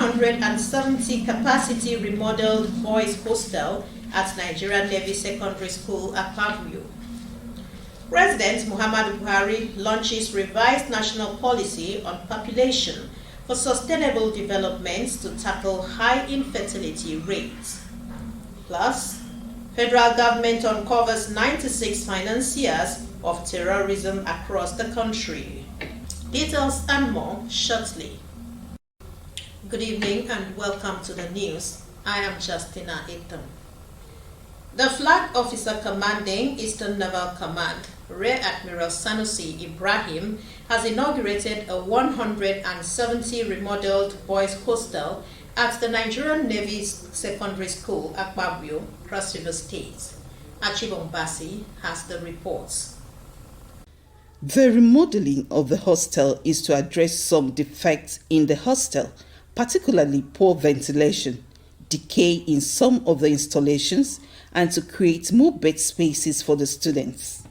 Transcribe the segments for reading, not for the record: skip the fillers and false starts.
170 capacity remodeled boys hostel at Nigerian Navy Secondary School at Pavio. President Muhammadu Buhari launches revised national policy on population for sustainable development to tackle high infertility rates. Plus, federal government uncovers 96 financiers of terrorism across the country. Details and more shortly. Good evening and welcome to the news. I am Justina Etam. The Flag Officer Commanding Eastern Naval Command, Rear Admiral Sanusi Ibrahim, has inaugurated a 170 remodeled boys hostel at the Nigerian Navy's Secondary School at Babio, Cross River State. Achibombasi has the reports. The remodeling of the hostel is to address some defects in the hostel, particularly poor ventilation, decay in some of the installations, and to create more bed spaces for the students.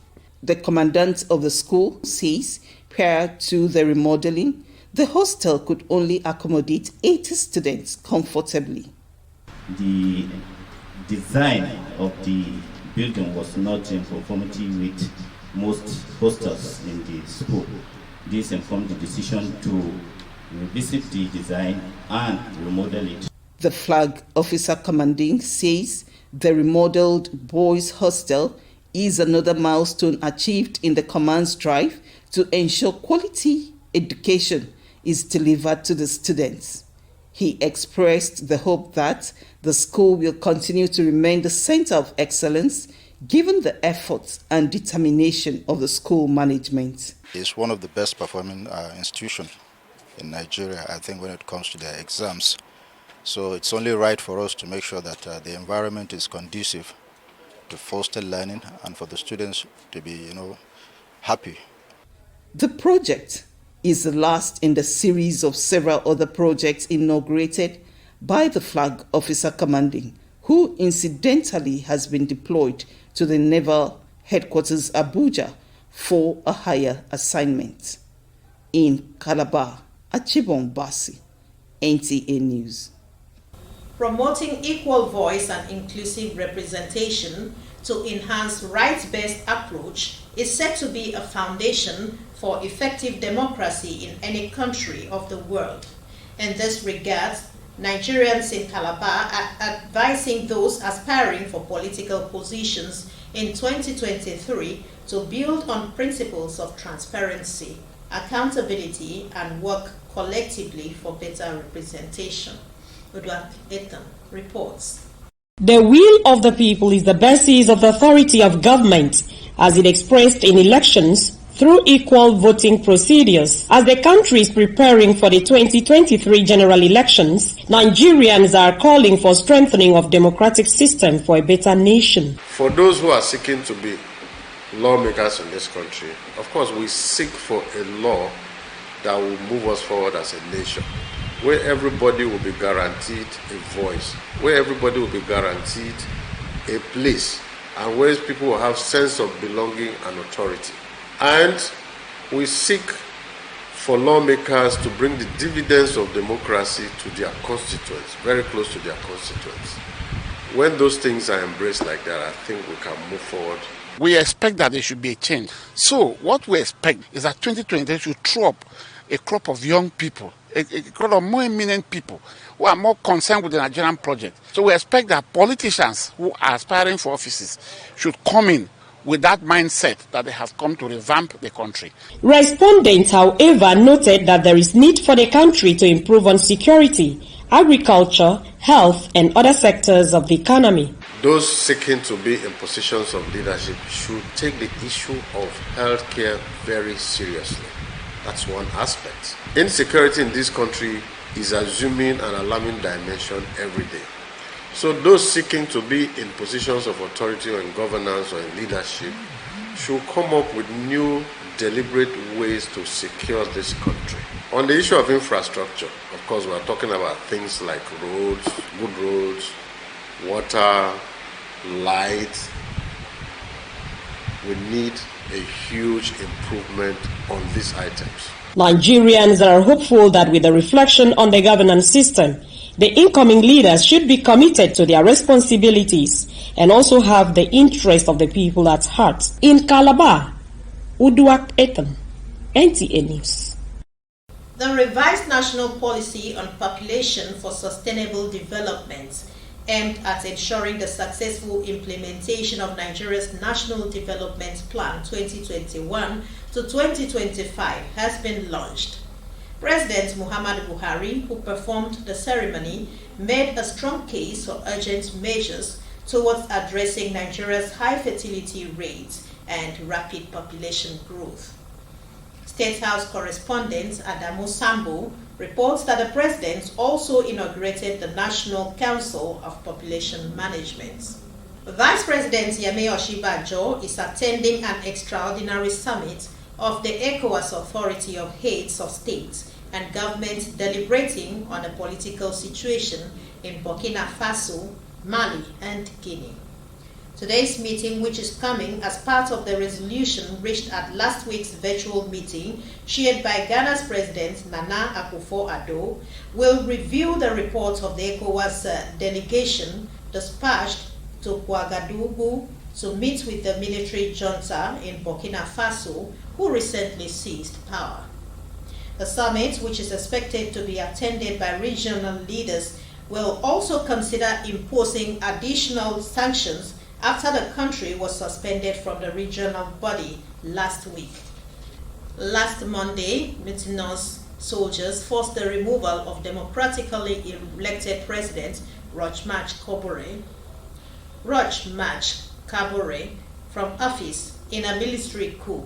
The commandant of the school says prior to the remodeling, the hostel could only accommodate 80 students comfortably. The design of the building was not in conformity with most hostels in the school. This informed the decision to revisit the design and remodel it. The Flag Officer Commanding says the remodeled boys' hostel is another milestone achieved in the command's drive to ensure quality education is delivered to the students. He expressed the hope that the school will continue to remain the center of excellence given the efforts and determination of the school management. It's one of the best performing institutions in Nigeria, I think, when it comes to their exams. So it's only right for us to make sure that the environment is conducive to foster learning and for the students to be, happy. The project is the last in the series of several other projects inaugurated by the Flag Officer Commanding, who incidentally has been deployed to the Naval Headquarters Abuja for a higher assignment. In Calabar, Achibombasi, NTA News. Promoting equal voice and inclusive representation to enhance rights-based approach is said to be a foundation for effective democracy in any country of the world. In this regard, Nigerians in Calabar are advising those aspiring for political positions in 2023 to build on principles of transparency, accountability, and work collectively for better representation. Nta Calabar reports. The will of the people is the basis of the authority of government, as it expressed in elections through equal voting procedures. As the country is preparing for the 2023 general elections, Nigerians are calling for strengthening of democratic system for a better nation. For those who are seeking to be lawmakers in this country, of course we seek for a law that will move us forward as a nation, where everybody will be guaranteed a voice, where everybody will be guaranteed a place, and where people will have sense of belonging and authority. And we seek for lawmakers to bring the dividends of democracy to their constituents, very close to their constituents. When those things are embraced like that, I think we can move forward. We expect that there should be a change. So what we expect is that 2023 should throw up a crop of young people, a crop of more eminent people who are more concerned with the Nigerian project. So we expect that politicians who are aspiring for offices should come in with that mindset that they have come to revamp the country. Respondents, however, noted that there is need for the country to improve on security, agriculture, health, and other sectors of the economy. Those seeking to be in positions of leadership should take the issue of healthcare very seriously. That's one aspect. Insecurity in this country is assuming an alarming dimension every day. So those seeking to be in positions of authority or in governance or in leadership should come up with new, deliberate ways to secure this country. On the issue of infrastructure, of course, we are talking about things like roads, good roads, water, light. We need a huge improvement on these items. Nigerians are hopeful that with the reflection on the governance system, the incoming leaders should be committed to their responsibilities and also have the interest of the people at heart. In Calabar, Uduak Ethan, NTA News. The revised national policy on population for sustainable development aimed at ensuring the successful implementation of Nigeria's National Development Plan 2021 to 2025 has been launched. President Muhammadu Buhari, who performed the ceremony, made a strong case for urgent measures towards addressing Nigeria's high fertility rates and rapid population growth. State House correspondent Adamu Sambo reports that the president also inaugurated the National Council of Population Management. Vice President Yemi Osinbajo is attending an extraordinary summit of the ECOWAS Authority of Heads of States and Governments deliberating on the political situation in Burkina Faso, Mali, and Guinea. Today's meeting, which is coming as part of the resolution reached at last week's virtual meeting chaired by Ghana's President Nana Akufo-Addo, will review the report of the ECOWAS delegation dispatched to Ouagadougou to meet with the military junta in Burkina Faso, who recently seized power. The summit, which is expected to be attended by regional leaders, will also consider imposing additional sanctions after the country was suspended from the regional body last week. Last Monday, mutinous soldiers forced the removal of democratically elected President Roch-Marc Kabore from office in a military coup.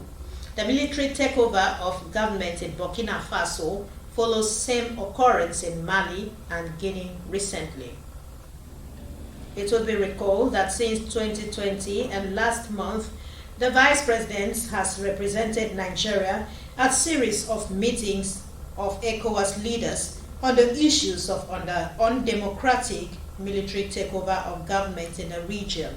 The military takeover of government in Burkina Faso follows same occurrence in Mali and Guinea recently. It will be recalled that since 2020 and last month, the Vice President has represented Nigeria at a series of meetings of ECOWAS leaders on the issues of undemocratic military takeover of government in the region.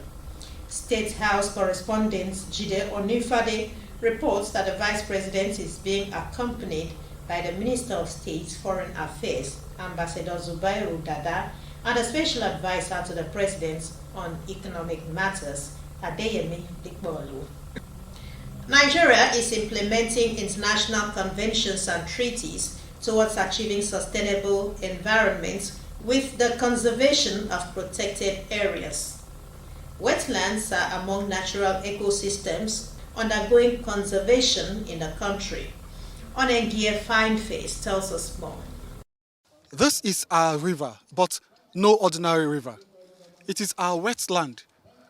State House correspondent Jide Onifade reports that the Vice President is being accompanied by the Minister of State Foreign Affairs, Ambassador Zubairu Dada, and a special advisor to the President on economic matters, Adeyemi Dikbolu. Nigeria is implementing international conventions and treaties towards achieving sustainable environment with the conservation of protected areas. Wetlands are among natural ecosystems undergoing conservation in the country. Onengie Fineface tells us more. This is our river, but no ordinary river. It is our wetland,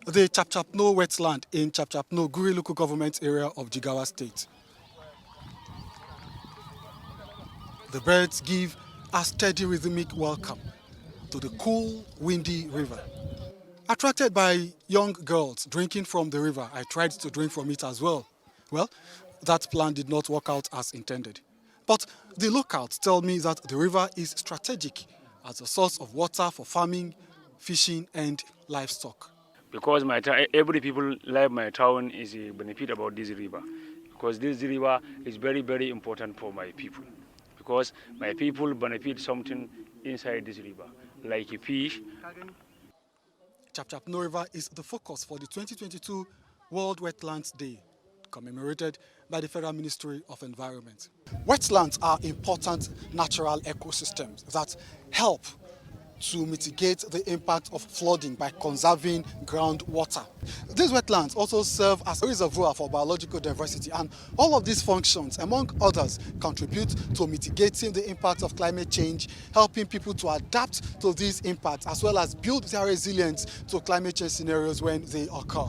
the Chapchapno wetland in Chapchapno Guri local government area of Jigawa State. The birds give a steady rhythmic welcome to the cool, windy river. Attracted by young girls drinking from the river, I tried to drink from it as well. Well, that plan did not work out as intended. But the locals tell me that the river is strategic as a source of water for farming, fishing, and livestock. Because every people live my town is a benefit about this river. Because this river is very, very important for my people. Because my people benefit something inside this river, like fish. Chapchapno River is the focus for the 2022 World Wetlands Day, commemorated by the Federal Ministry of Environment. Wetlands are important natural ecosystems that help to mitigate the impact of flooding by conserving groundwater. These wetlands also serve as a reservoir for biological diversity, and all of these functions, among others, contribute to mitigating the impact of climate change, helping people to adapt to these impacts, as well as build their resilience to climate change scenarios when they occur.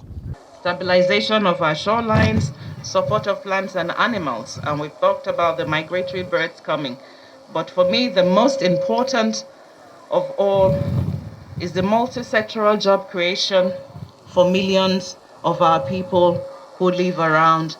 Stabilization of our shorelines, support of plants and animals, and we've talked about the migratory birds coming. But for me, the most important of all is the multi-sectoral job creation for millions of our people who live around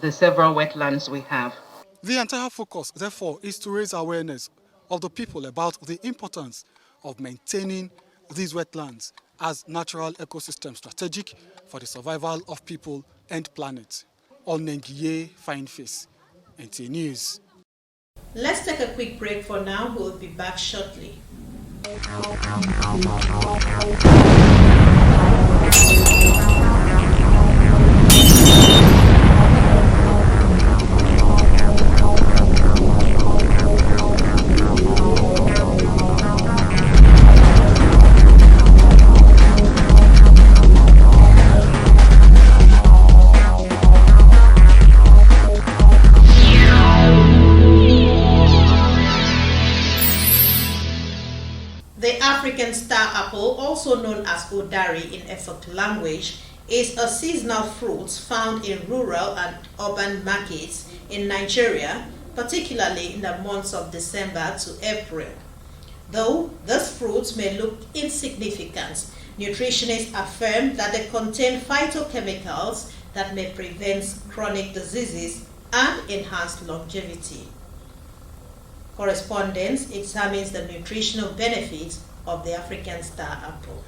the several wetlands we have. The entire focus, therefore, is to raise awareness of the people about the importance of maintaining these wetlands as natural ecosystem strategic for the survival of people and planet. Onengie Fineface, NTA News. Let's take a quick break for now. We'll be back shortly. The African star apple, also known as odari in Efik language, is a seasonal fruit found in rural and urban markets in Nigeria, particularly in the months of December to April. Though these fruits may look insignificant, nutritionists affirm that they contain phytochemicals that may prevent chronic diseases and enhance longevity. Correspondence examines the nutritional benefits of the African star apple.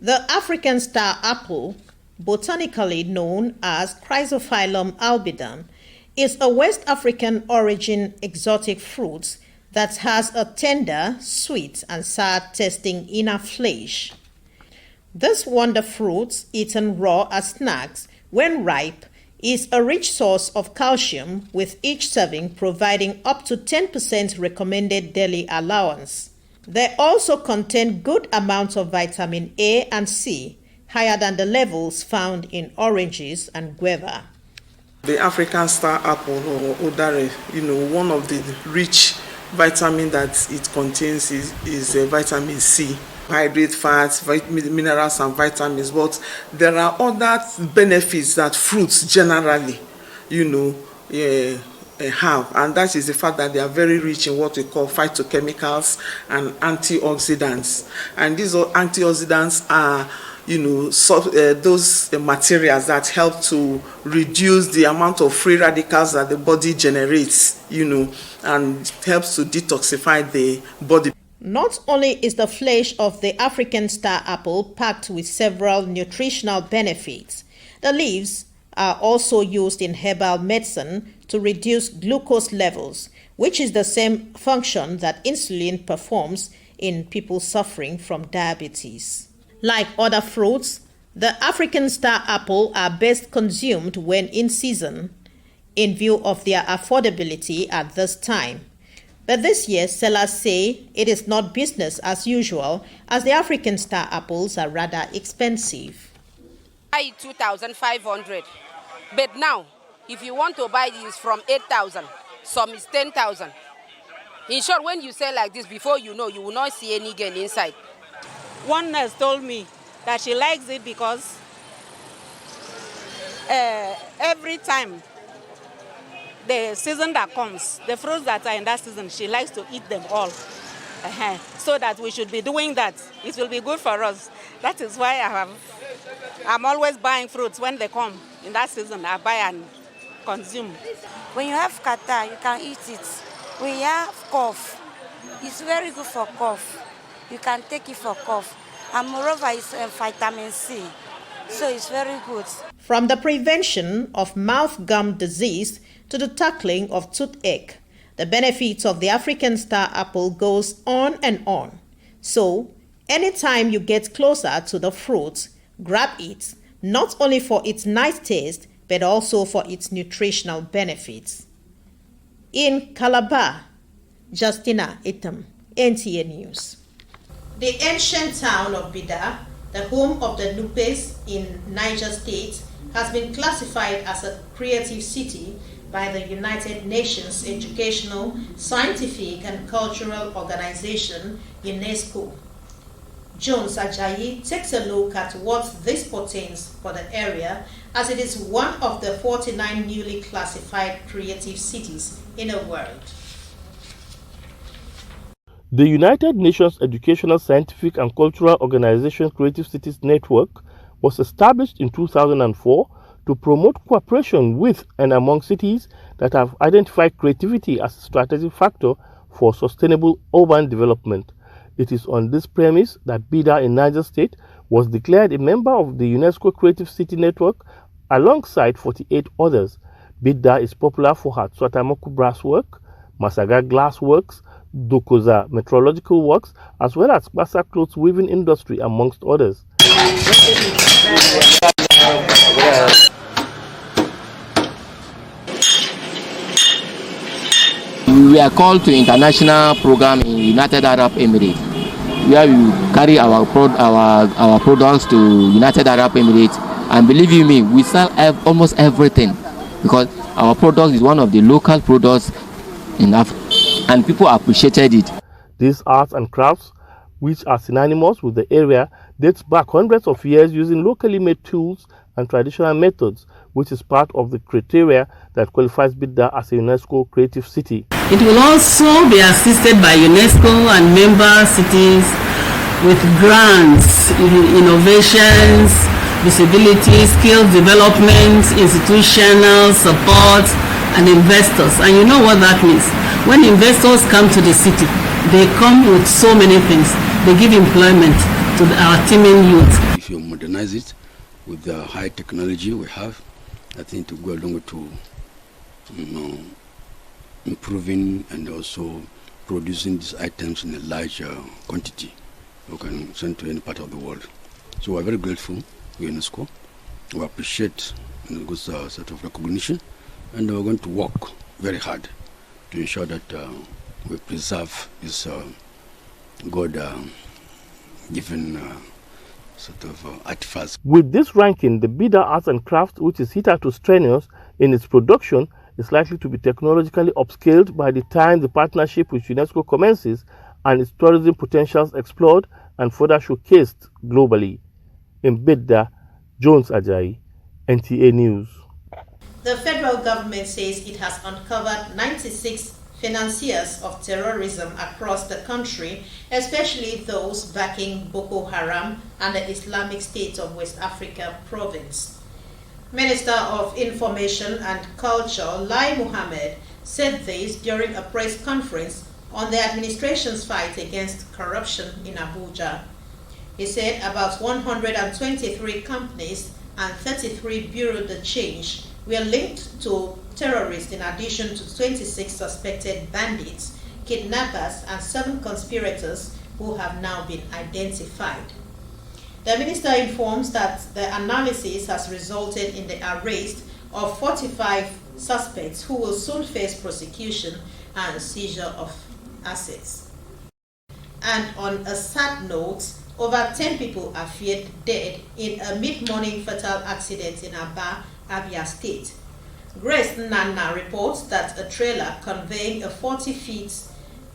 The African star apple, botanically known as Chrysophyllum albidum, is a West African origin exotic fruit that has a tender, sweet, and sour tasting inner flesh. This wonder fruit, eaten raw as snacks, when ripe, is a rich source of calcium, with each serving providing up to 10% recommended daily allowance. They also contain good amounts of vitamin A and C, higher than the levels found in oranges and guava. The African star apple, or odare, one of the rich vitamin that it contains is vitamin C. Hydrate fats, minerals and vitamins, but there are other benefits that fruits generally, have, and that is the fact that they are very rich in what we call phytochemicals and antioxidants. And these antioxidants are, those materials that help to reduce the amount of free radicals that the body generates, and helps to detoxify the body. Not only is the flesh of the African star apple packed with several nutritional benefits, the leaves are also used in herbal medicine to reduce glucose levels, which is the same function that insulin performs in people suffering from diabetes. Like other fruits, the African star apple are best consumed when in season, in view of their affordability at this time. But this year, sellers say it is not business as usual, as the African star apples are rather expensive. Buy 2,500, but now, if you want to buy these from 8,000, some is 10,000. In short, when you sell like this, before you know, you will not see any gain inside. One nurse told me that she likes it because every time the season that comes, the fruits that are in that season, she likes to eat them all. So that we should be doing that. It will be good for us. That is why I'm always buying fruits when they come in that season. I buy and consume. When you have catarrh, you can eat it. When you have cough, it's very good for cough. You can take it for cough. And moreover, it's vitamin C. So it's very good. From the prevention of mouth-gum disease to the tackling of toothache, the benefits of the African star apple goes on and on. So, anytime you get closer to the fruit, grab it, not only for its nice taste, but also for its nutritional benefits. In Calabar, Justina Itam, NTA News. The ancient town of Bida, the home of the Nupes in Niger State, has been classified as a creative city by the United Nations Educational, Scientific and Cultural Organization, UNESCO. Jones Ajayi takes a look at what this portends for the area, as it is one of the 49 newly classified creative cities in the world. The United Nations Educational, Scientific and Cultural Organization Creative Cities Network was established in 2004 to promote cooperation with and among cities that have identified creativity as a strategic factor for sustainable urban development. It is on this premise that Bida in Niger State was declared a member of the UNESCO Creative City Network alongside 48 others. Bidda is popular for her Tswatamoku brass work, Masaga glass works, Dokoza metrological works, as well as Basa clothes weaving industry, amongst others. We are called to international program in United Arab Emirates, where we carry our products to United Arab Emirates, and believe you me, we sell almost everything because our product is one of the local products in Africa, and people appreciated it. These arts and crafts, which are synonymous with the area, dates back hundreds of years using locally made tools and traditional methods, which is part of the criteria that qualifies Bidda as a UNESCO creative city. It will also be assisted by UNESCO and member cities with grants, innovations, visibility, skills development, institutional support, and investors. And you know what that means. When investors come to the city, they come with so many things. They give employment to our teeming youth. If you modernize it with the high technology we have, I think to go along to improving and also producing these items in a larger quantity you can send to any part of the world. So we're very grateful to UNESCO. We appreciate this sort of recognition, and we're going to work very hard to ensure that we preserve this God-given sort of artifacts. With this ranking, the Bidda Arts and Crafts, which is hitherto strenuous in its production, is likely to be technologically upscaled by the time the partnership with UNESCO commences and its tourism potentials explored and further showcased globally. In Bidda, Jones Ajayi, NTA News. The federal government says it has uncovered 96 financiers of terrorism across the country, especially those backing Boko Haram and the Islamic State of West Africa province. Minister of Information and Culture, Lai Mohammed, said this during a press conference on the administration's fight against corruption in Abuja. He said about 123 companies and 33 bureaux de change were linked to terrorists, in addition to 26 suspected bandits, kidnappers, and 7 conspirators who have now been identified. The minister informs that the analysis has resulted in the arrest of 45 suspects who will soon face prosecution and seizure of assets. And on a sad note, over 10 people are feared dead in a mid-morning fatal accident in Aba, Abia State. Grace Nana reports that a trailer conveying a 40-feet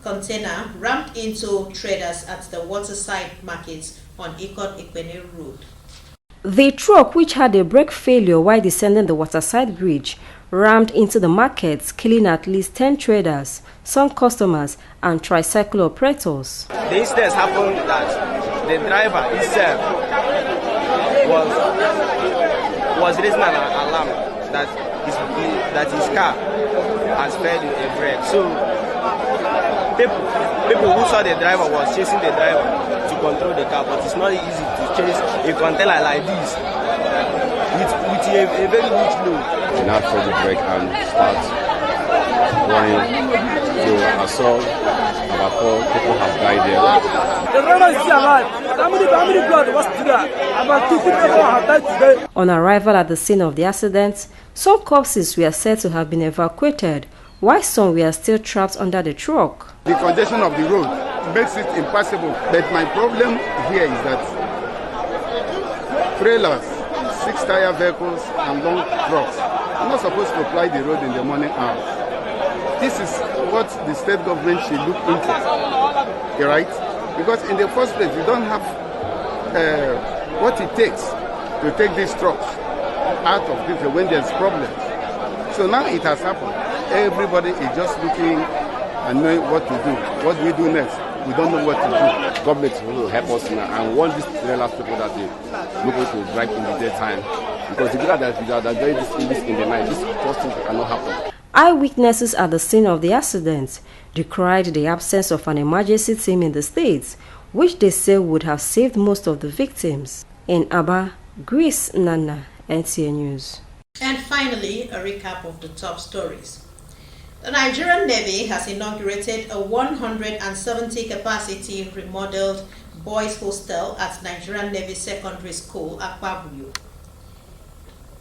container rammed into traders at the waterside markets on Ikot-Ikwene Road. The truck, which had a brake failure while descending the waterside bridge, rammed into the markets, killing at least 10 traders, some customers, and tricycle operators. The incident happened that the driver himself was raising an alarm that his car has failed a brake. So people who saw the driver was chasing the driver to control the car, but it's not easy to chase a container like this with a very huge load. We now throw the brake and start running. So I saw about 4 people have died there. The driver is still alive. How many blood was there? About 2 people have died today. On arrival at the scene of the accident, some corpses were said to have been evacuated, while some were still trapped under the truck. The congestion of the road makes it impossible. But my problem here is that trailers, 6-tire vehicles and long trucks are not supposed to ply the road in the morning hours. This is what the state government should look into, right? Because in the first place, we don't have what it takes to take these trucks out of this when there's problems. So now it has happened. Everybody is just looking and knowing what to do. What do we do next? We don't know what to do. Government will help us now and want these trailers people that they look to drive in the daytime. Because the people that are doing this in the night, this first thing cannot happen. Eyewitnesses at the scene of the accident decried the absence of an emergency team in the state, which they say would have saved most of the victims. In Aba, Grace Nana, NTA News. And finally, a recap of the top stories. The Nigerian Navy has inaugurated a 170-capacity remodeled boys' hostel at Nigerian Navy Secondary School, Akpabuyo.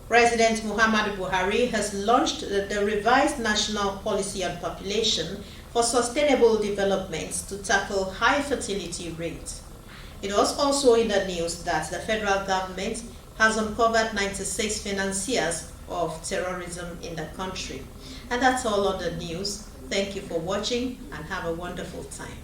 President Muhammadu Buhari has launched the revised national policy on population for sustainable development to tackle high fertility rates. It was also in the news that the federal government has uncovered 96 financiers of terrorism in the country. And that's all on the news. Thank you for watching and have a wonderful time.